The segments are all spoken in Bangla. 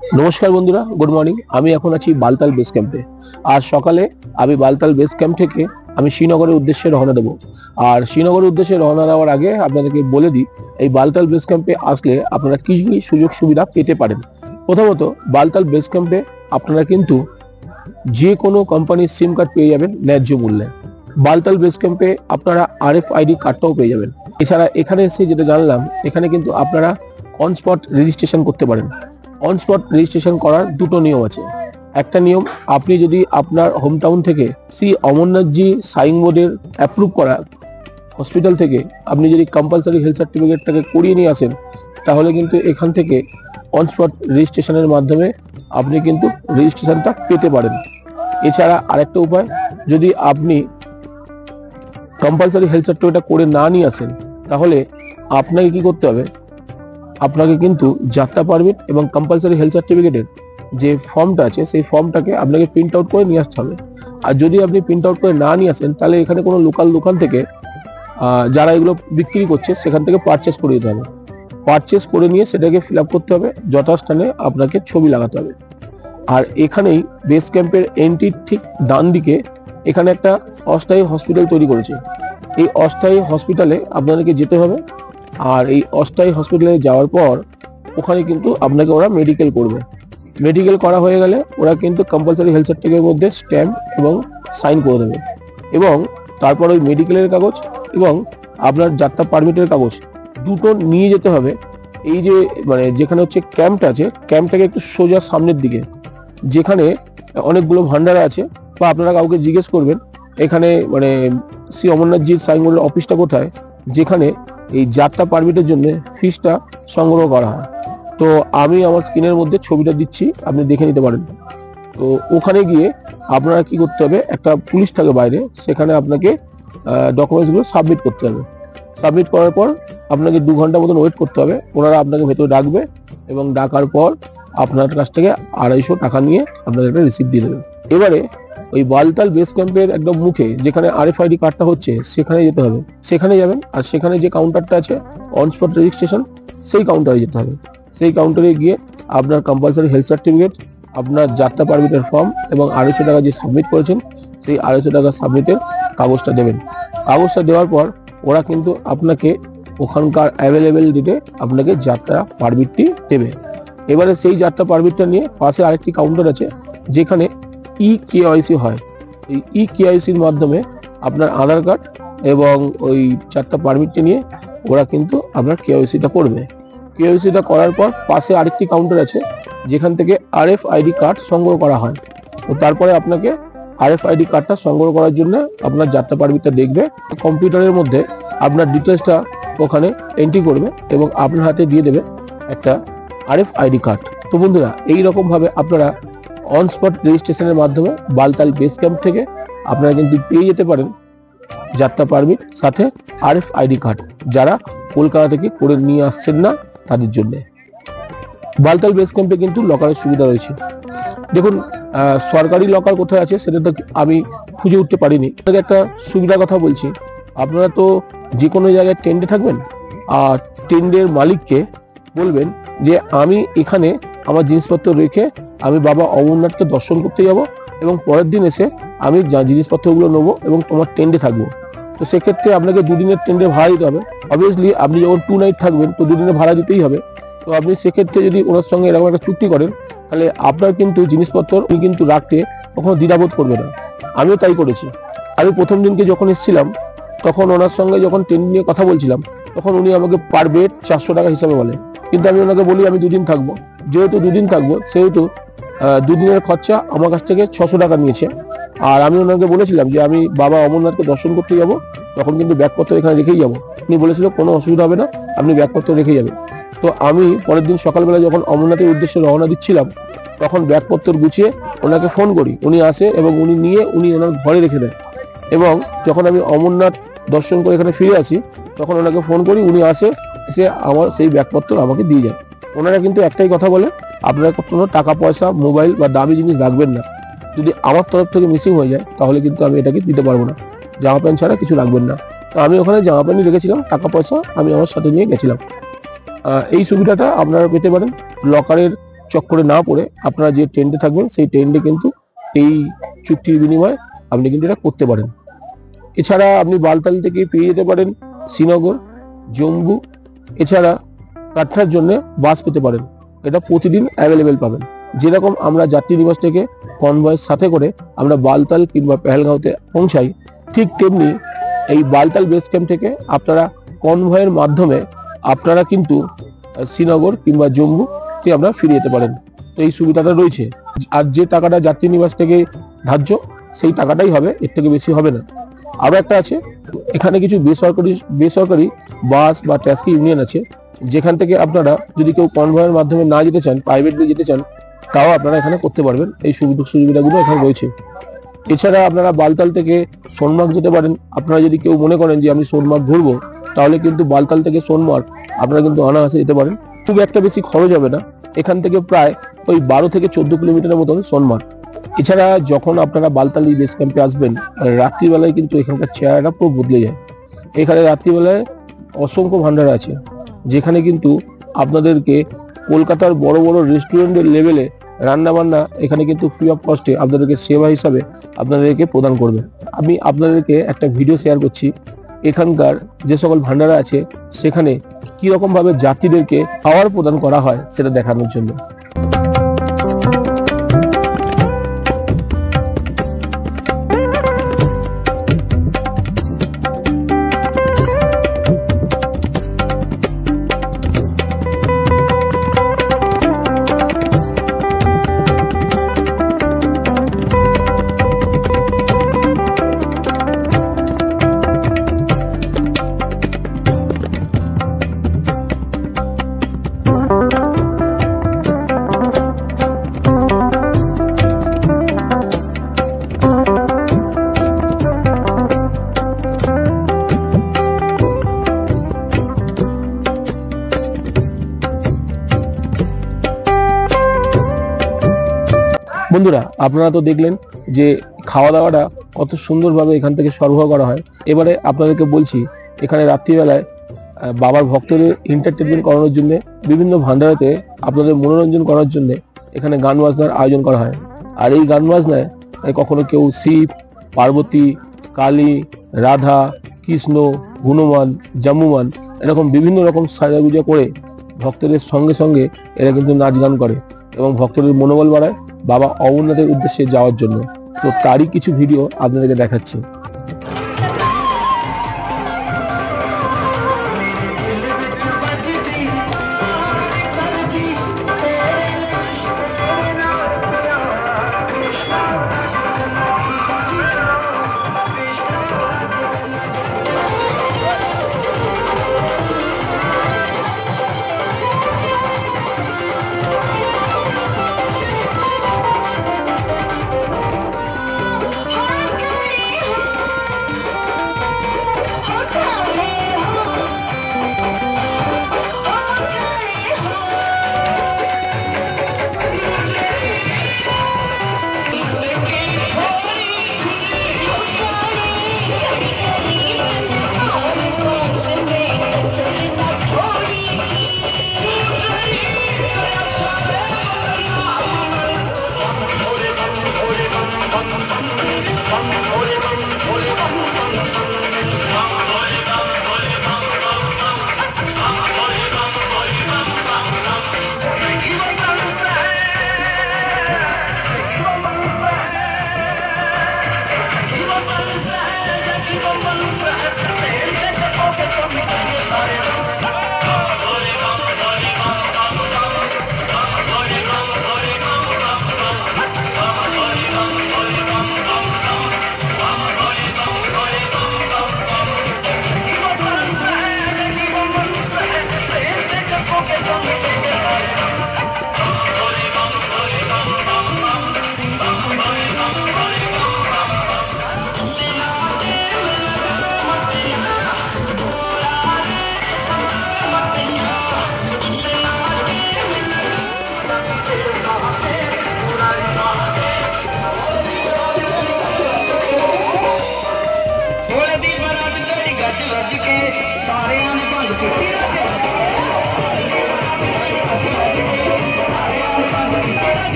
নমস্কার বন্ধুরা, গুড মর্নিং। আমি এখন আছি বালতাল বেস ক্যাম্পে। আর সকালে আমি বালতাল বেস ক্যাম্প থেকে আমি শ্রীনগরের উদ্দেশ্যে রওনা দেবো। আর শ্রীনগরের উদ্দেশ্যে রওনা দেওয়ার আগে আপনাদেরকে বলে দিই, এই বালতাল বেস ক্যাম্পে আসলে আপনারা কি কি সুযোগ সুবিধা পেতে পারেন। প্রথমত, বালতাল বেস ক্যাম্পে আপনারা কিন্তু যে কোনো কোম্পানির সিম কার্ড পেয়ে যাবেন ন্যায্য মূল্যে। বালতাল বেস ক্যাম্পে আপনারা RFID কার্ডটাও পেয়ে যাবেন। এছাড়া এখানে এসে যেটা জানলাম, এখানে কিন্তু আপনারা অন স্পট রেজিস্ট্রেশন করতে পারেন। অন স্পট রেজিস্ট্রেশন করার দুটো নিয়ম আছে। একটা নিয়ম, আপনি যদি আপনার হোম টাউন থেকে শ্রী অমরনাথজি সাইন বোর্ডের অ্যাপ্রুভ করা হসপিটাল থেকে আপনি যদি কম্পালসারি হেলথ সার্টিফিকেটটাকে করিয়ে নিয়ে আসেন, তাহলে কিন্তু এখান থেকে অন স্পট রেজিস্ট্রেশনের মাধ্যমে আপনি কিন্তু রেজিস্ট্রেশনটা পেতে পারেন। এছাড়া আরেকটা উপায়, যদি আপনি কম্পালসারি হেলথ সার্টিফিকেটটা করে না নিয়ে আসেন, তাহলে আপনাকে কি করতে হবে, আপনাকে কিন্তু যাত্রা পারমিট এবং কম্পালসারি হেলথ সার্টিফিকেটের যে ফর্মটা আছে সেই ফর্মটাকে আপনাকে প্রিন্ট আউট করে নিয়ে আসতে হবে। আর যদি আপনি প্রিন্ট আউট করে না নিয়ে আসেন, তাহলে এখানে কোনো লোকাল দোকান থেকে যারা এগুলো বিক্রি করছে সেখান থেকে পারচেস করে দিতে হবে। পারচেস করে নিয়ে সেটাকে ফিল আপ করতে হবে, যথাস্থানে আপনাকে ছবি লাগাতে হবে। আর এখানেই বেস ক্যাম্পের এন্ট্রির ঠিক ডান দিকে এখানে একটা অস্থায়ী হসপিটাল তৈরি করেছে। এই অস্থায়ী হসপিটালে আপনাদেরকে যেতে হবে। আর এই অস্থায়ী হসপিটালে যাওয়ার পর ওখানে কিন্তু আপনাকে ওরা মেডিকেল করবে। মেডিকেল করা হয়ে গেলে ওরা কিন্তু কম্পালসারি হেলথ সার্টিফিকেটের মধ্যে স্ট্যাম্প এবং সাইন করে দেবে। এবং তারপর ওই মেডিকেলের কাগজ এবং আপনার যাত্রা পারমিটের কাগজ দুটো নিয়ে যেতে হবে। এই যে যেখানে হচ্ছে ক্যাম্পটা আছে, ক্যাম্পটাকে একটু সোজা সামনের দিকে, যেখানে অনেকগুলো ভান্ডার আছে, বা আপনারা কাউকে জিজ্ঞেস করবেন এখানে শ্রী অমরনাথজির সাইন বোর্ডের অফিসটা কোথায়, যেখানে এই যাত্রা পারমিটের জন্য ফিসটা সংগ্রহ করা হয়। তো আমি আমার স্ক্রিনের মধ্যে ছবিটা দিচ্ছি, আপনি দেখে নিতে পারেন। তো ওখানে গিয়ে আপনারা কি করতে হবে, একটা পুলিশ থাকে বাইরে, সেখানে আপনাকে ডকুমেন্টসগুলো সাবমিট করতে হবে। সাবমিট করার পর আপনাকে 2 ঘন্টা মতন ওয়েট করতে হবে। ওনারা আপনাকে ভেতরে ডাকবে এবং ডাকার পর আপনার কাছ থেকে 250 টাকা নিয়ে আপনাকে একটা রিসিপ্ট দিয়ে দেবে। এবারে ওই বালতাল বেস ক্যাম্পের একদম মুখে যেখানে RFID কার্ডটা হচ্ছে সেখানে যেতে হবে। সেখানে যাবেন, আর সেখানে যে কাউন্টারটা আছে অন স্পট রেজিস্ট্রেশন, সেই কাউন্টারে যেতে হবে। সেই কাউন্টারে গিয়ে আপনার কম্পালসারি হেলথ সার্টিফিকেট, আপনার যাত্রা পারমিটের ফর্ম এবং 250 টাকা যে সাবমিট করেছেন সেই 250 টাকা সাবমিটের কাগজটা দেবেন। কাগজটা দেওয়ার পর ওরা কিন্তু আপনাকে ওখানকার অ্যাভেলেবেল ডেটে আপনাকে যাত্রা পারমিটটি দেবে। এবারে সেই যাত্রা পারমিটটা নিয়ে পাশে আরেকটি কাউন্টার আছে যেখানে EKYC হয়। এই EKYCর মাধ্যমে আপনার আধার কার্ড এবং ওই যাত্রা পারমিটটি নিয়ে ওরা কিন্তু আপনার KYCটা করবে। KYCটা করার পর পাশে আরেকটি কাউন্টার আছে যেখান থেকে RFID কার্ড সংগ্রহ করা হয়। তো তারপরে আপনাকে RFID কার্ডটা সংগ্রহ করার জন্য আপনার যাত্রা পারমিটটা দেখবে, কম্পিউটারের মধ্যে আপনার ডিটেলসটা ওখানে এন্ট্রি করবে এবং আপনার হাতে দিয়ে দেবে একটা RFID কার্ড। তো বন্ধুরা, এইরকম ভাবে আপনারা অন স্পট রেজিস্ট্রেশনের মাধ্যমে বালতাল বেস ক্যাম্প থেকে আপনারা কিন্তু পেয়ে যেতে পারেন যাত্রা পারমিট, সাথে RFID কার্ড, যারা কলকাতা থেকে করে নিয়ে আসছেন না তাদের জন্য। বালতাল বেস ক্যাম্পে কিন্তু লকারের সুবিধা রয়েছে। দেখুন, সরকারি লকার কোথায় আছে সেটা তো আমি খুঁজে উঠতে পারিনি। আপনাকে একটা সুবিধার কথা বলছি, আপনারা তো যে কোনো জায়গায় টেন্ডে থাকবেন, আর টেন্ডের মালিককে বলবেন যে আমি এখানে আমার জিনিসপত্র রেখে আমি বাবা অমরনাথকে দর্শন করতে যাব এবং পরের দিন এসে আমি জিনিসপত্রগুলো নেবো এবং তোমার টেন্ডে থাকবো। তো সেক্ষেত্রে আপনাকে 2 দিনের টেন্ডে ভাড়া দিতে হবে। অবভিয়াসলি আপনি যখন 2 নাইট থাকবেন তো 2 দিনের ভাড়া দিতেই হবে। তো আপনি সেক্ষেত্রে যদি ওনার সঙ্গে এরকম একটা চুক্তি করেন, তাহলে আপনার কিন্তু জিনিসপত্র উনি কিন্তু রাখতে কখনো দ্বিধাবোধ করবে না। আমিও তাই করেছি। আমি প্রথম দিনকে যখন এসেছিলাম, তখন ওনার সঙ্গে যখন টেন্ট নিয়ে কথা বলছিলাম, তখন উনি আমাকে পার বেড 400 টাকা হিসাবে বলে। কিন্তু আমি ওনাকে বলি আমি 2 দিন থাকবো। যেহেতু 2 দিন থাকবো, সেহেতু 2 দিনের খরচা আমার কাছ থেকে 600 টাকা নিয়েছে। আর আমি ওনাকে বলেছিলাম যে আমি বাবা অমরনাথকে দর্শন করতে যাব, তখন কিন্তু ব্যাগপত্র এখানে রেখেই যাবো। উনি বলেছিল কোনো অসুবিধা হবে না, আপনি ব্যাগপত্র রেখে যাবেন। তো আমি পরের দিন সকালবেলা যখন অমরনাথের উদ্দেশ্যে রওনা দিচ্ছিলাম, তখন ব্যাগপত্র গুছিয়ে ওনাকে ফোন করি। উনি আসে এবং উনি নিয়ে ওনার ঘরে রেখে দেন। এবং যখন আমি অমরনাথ দর্শন করে এখানে ফিরে আসি, তখন ওনাকে ফোন করি, উনি আসে, এসে আমার সেই ব্যাগপত্র আমাকে দিয়ে যায়। ওনারা কিন্তু একটাই কথা বলে, আপনারা কোনো টাকা পয়সা, মোবাইল বা দামি জিনিস রাখবেন না। যদি আমার তরফ থেকে মিসিং হয়ে যায় তাহলে কিন্তু আমি এটাকে দিতে পারবো না। জামা প্যান্ট ছাড়া কিছু রাখবেন না। তো আমি ওখানে জামা প্যান্ট রেখেছিলাম, টাকা পয়সা আমি আমার সাথে নিয়ে গেছিলাম। এই সুবিধাটা আপনারা পেতে পারেন লকারের চক্করে না পড়ে আপনারা যে টেন্টে থাকবেন সেই টেন্টে কিন্তু এই চুক্তির বিনিময়ে আপনি কিন্তু এটা করতে পারেন। এছাড়া আপনি বালতাল থেকে পেয়ে যেতে পারেন শ্রীনগর, জম্মু, এছাড়া কাটরার জন্য বাস পেতে পারেন। এটা প্রতিদিন অ্যাভেলেবেল পাবেন। যেরকম আমরা যাত্রী নিবাস থেকে কনভয়ের সাথে করে আমরা বালতাল কিংবা পেহেলগাঁওতে পৌঁছাই, ঠিক তেমনি এই বালতাল বেস ক্যাম্প থেকে আপনারা কনভয়ের মাধ্যমে আপনারা কিন্তু শ্রীনগর কিংবা জম্মুতে আমরা ফিরে যেতে পারেন। তো এই সুবিধাটা রয়েছে। আর যে টাকাটা যাত্রী নিবাস থেকে ধার্য সেই টাকাটাই হবে, এর থেকে বেশি হবে না। আরো একটা আছে, এখানে কিছু বেসরকারি বাস বা ট্যাক্সি ইউনিয়ন আছে, যেখান থেকে আপনারা যদি কেউ কনভয়ের মাধ্যমে না যেতে চান, প্রাইভেটলি যেতে চান, তাও আপনারা এখানে করতে পারবেন। এই সুবিধাগুলো এখানে রয়েছে। এছাড়া আপনারা বালতাল থেকে সোনমার্গ যেতে পারেন। আপনারা যদি কেউ মনে করেন যে আমি সোনমার্গ ঘুরবো, তাহলে কিন্তু বালতাল থেকে সোনমার্গ আপনারা কিন্তু অনায়াসে যেতে পারেন। খুব একটা বেশি খরচ হবে না। এখান থেকে প্রায় ওই 12 থেকে 14 কিলোমিটারের মতন সোনমার্গ। এছাড়া যখন আপনারা বালতালি বেস ক্যাম্পে আসবেন, রাত্রিবেলায় কিন্তু এখানকার চেহারাটা পুরো বদলে যায়। এখানে রাত্রিবেলায় অসংখ্য ভান্ডার আছে, যেখানে কিন্তু আপনাদেরকে কলকাতার বড় বড় রেস্টুরেন্টের লেভেলে রান্না বান্না এখানে কিন্তু ফ্রি অফ কস্টে আপনাদেরকে সেবা হিসাবে আপনাদেরকে প্রদান করবে। আমি আপনাদেরকে একটা ভিডিও শেয়ার করছি, এখানকার যে সকল ভান্ডারা আছে সেখানে কি রকম ভাবে যাত্রীদেরকে খাবার প্রদান করা হয় সেটা দেখানোর জন্য। বন্ধুরা, আপনারা তো দেখলেন যে খাওয়া দাওয়াটা কত সুন্দরভাবে এখান থেকে সরবরাহ করা হয়। এবারে আপনাদেরকে বলছি, এখানে রাত্রিবেলায় বাবার ভক্তদের এন্টারটেনমেন্ট করানোর জন্য বিভিন্ন ভান্ডারেতে আপনাদের মনোরঞ্জন করার জন্য এখানে গান বাজনার আয়োজন করা হয়। আর এই গান বাজনায় কখনো কেউ শিব, পার্বতী, কালী, রাধা, কৃষ্ণ, হনুমান, জাম্বুমান এরকম বিভিন্ন রকম সাজাগুজা করে ভক্তদের সঙ্গে সঙ্গে এরা কিন্তু নাচ গান করে এবং ভক্তদের মনোবল বাড়ায় বাবা অমরনাথের উদ্দেশ্যে যাওয়ার জন্য। তো তারই কিছু ভিডিও আপনাদেরকে দেখাচ্ছি।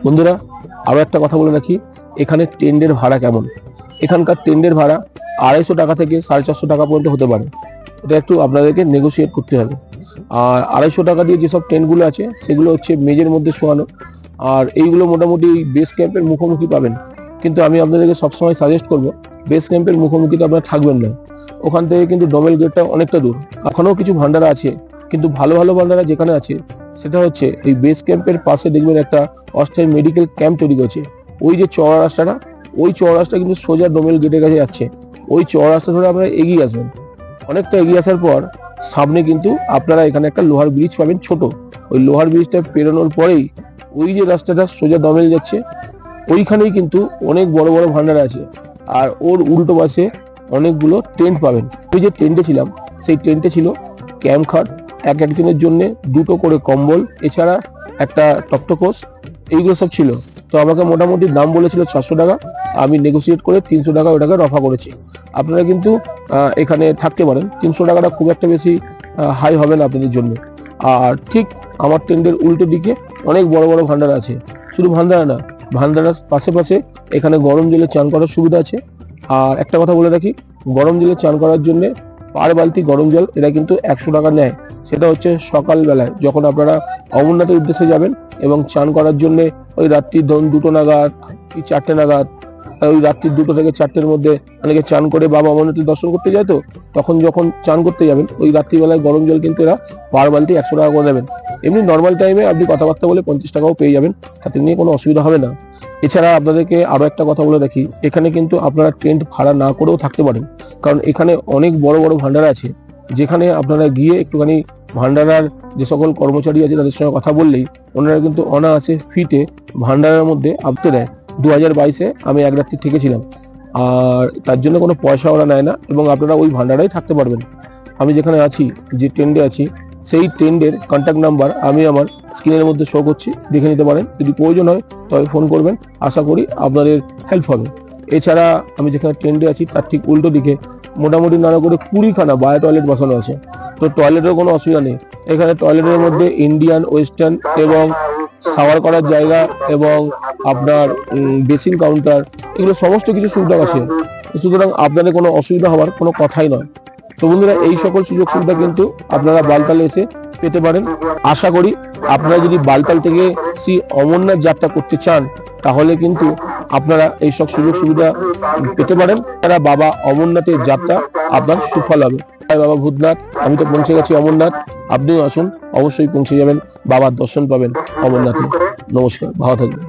বন্ধুরা আরো একটা কথা বলে রাখি, এখানে টেন্ডের ভাড়া কেমন। এখানকার টেন্ডের ভাড়া 250 টাকা থেকে 450 টাকা পর্যন্ত হতে পারে। এটা একটু আপনাদেরকে নেগোসিয়েট করতে হবে। আর 250 টাকা দিয়ে যেসব টেন্টগুলো আছে সেগুলো হচ্ছে মেজের মধ্যে শোয়ানো, আর এইগুলো মোটামুটি বেস ক্যাম্পের মুখোমুখি পাবেন। কিন্তু আমি আপনাদেরকে সবসময় সাজেস্ট করবো বেস ক্যাম্পের মুখোমুখি তো আপনারা থাকবেন না, ওখান থেকে কিন্তু ডোমেল গেটটা অনেকটা দূর। এখনও কিছু ভান্ডারা আছে, কিন্তু ভালো ভালো ভান্ডারা যেখানে আছে সেটা হচ্ছে এই বেস ক্যাম্পের পাশে দেখবেন একটা অস্থায়ী মেডিকেল ক্যাম্প তৈরি করছে। ওই যে চওড়া রাস্তাটা, ওই চওড়া রাস্তা কিন্তু সোজা ডোমেল গেটের কাছে যাচ্ছে। ওই চওড়া রাস্তা ধরে আপনারা এগিয়ে আসবেন, অনেকটা এগিয়ে আসার পর সামনে কিন্তু আপনারা এখানে একটা লোহার ব্রিজ পাবেন ছোট। ওই লোহার ব্রিজটা পেরোনোর পরেই ওই যে রাস্তাটা সোজা ডোমেল যাচ্ছে, ওইখানেই কিন্তু অনেক বড় বড় ভান্ডার আছে। আর ওর উল্টো পাশে অনেকগুলো টেন্ট পাবেন। ওই যে টেন্টে ছিলাম সেই টেন্টে ছিল ক্যাম্প খাট, এক একজনের জন্য 2টো করে কম্বল, এছাড়া একটা টকটকোস, এইগুলো সব ছিল। তো আমাকে মোটামুটি দাম বলেছিল 700 টাকা, আমি নেগোসিয়েট করে 300 টাকা ওটাকে রফা করেছি। আপনারা কিন্তু এখানে থাকতে পারেন, 300 টাকাটা খুব একটা বেশি হাই হবে না আপনাদের জন্য। আর ঠিক আমার টেন্টের উল্টো দিকে অনেক বড় বড় ভান্ডার আছে। শুধু ভান্ডারা না, ভান্ডারার পাশে পাশে এখানে গরম জলে চান করার সুবিধা আছে। আর একটা কথা বলে রাখি, গরম জলে চান করার জন্য পার বালতি গরম জল এরা কিন্তু 100 টাকা নেয়। সেটা হচ্ছে সকালবেলায় যখন আপনারা অমরনাথের উদ্দেশ্যে যাবেন এবং চান করার জন্য ওই রাত্রি 2টো নাগাদ কি 4টে নাগাদ, ওই রাত্রি 2টো থেকে 4টের মধ্যে অনেকে চান করে বাবা অমরনাথের দর্শন করতে যায়। তো তখন যখন চান করতে যাবেন ওই রাত্রিবেলায় গরম জল কিন্তু এরা পার বালতি 100 টাকা করে দেবেন। এমনি নর্মাল টাইমে আপনি কথাবার্তা বলে 50 টাকাও পেয়ে যাবেন, তাতে নিয়ে কোনো অসুবিধা হবে না। এছাড়া আপনাদেরকে আরো একটা কথা বলে রাখি, এখানে কিন্তু আপনারা টেন্ট ভাড়া না করেও থাকতে পারেন, কারণ এখানে অনেক বড় বড় ভান্ডারা আছে, যেখানে আপনারা গিয়ে একটুখানি ভান্ডারার যে সকল কর্মচারী আছে তাদের সঙ্গে কথা বললেই ওনারা কিন্তু অনায়াসে ফিটে ভান্ডারার মধ্যে আপতে দেয়। 2022-এ আমি এক রাত্রি থেকেছিলাম, আর তার জন্য কোনো পয়সা ওরা নেয় না এবং আপনারা ওই ভান্ডারাই থাকতে পারবেন। আমি যেখানে আছি, যে টেন্টে আছি, সেই টেন্টের কন্ট্যাক্ট নাম্বার আমি আমার স্ক্রিনের মধ্যে শো করছি, দেখে নিতে পারেন। যদি প্রয়োজন হয় তবে ফোন করবেন, আশা করি আপনাদের হেল্প হবে। এছাড়া আমি যেখানে টেন্টে আছি তার ঠিক উল্টো দিকে মোটামুটি নানা করে 20খানা বায়ো টয়লেট বসানো আছে। তো টয়লেটের কোনো অসুবিধা নেই। এখানে টয়লেটের মধ্যে ইন্ডিয়ান, ওয়েস্টার্ন এবং শাওয়ার করার জায়গা এবং আপনার বেসিন কাউন্টার, এগুলো সমস্ত কিছু সুবিধা আছে। সুতরাং আপনাদের কোনো অসুবিধা হওয়ার কোনো কথাই নয়। তো বন্ধুরা, এই সকল সুযোগ সুবিধা কিন্তু আপনারা বালতালে এসে পেতে পারেন। আশা করি আপনারা যদি বালতাল থেকে শ্রী অমরনাথ যাত্রা করতে চান তাহলে কিন্তু আপনারা এই সব সুযোগ সুবিধা পেতে পারেন। তারা বাবা অমরনাথের যাত্রা আপনার সুফল হবে। বাবা ভূতনাথ, আমি তো পৌঁছে গেছি অমরনাথ, আপনিও আসুন, অবশ্যই পৌঁছে যাবেন, বাবার দর্শন পাবেন অমরনাথে। নমস্কার, ভালো থাকবেন।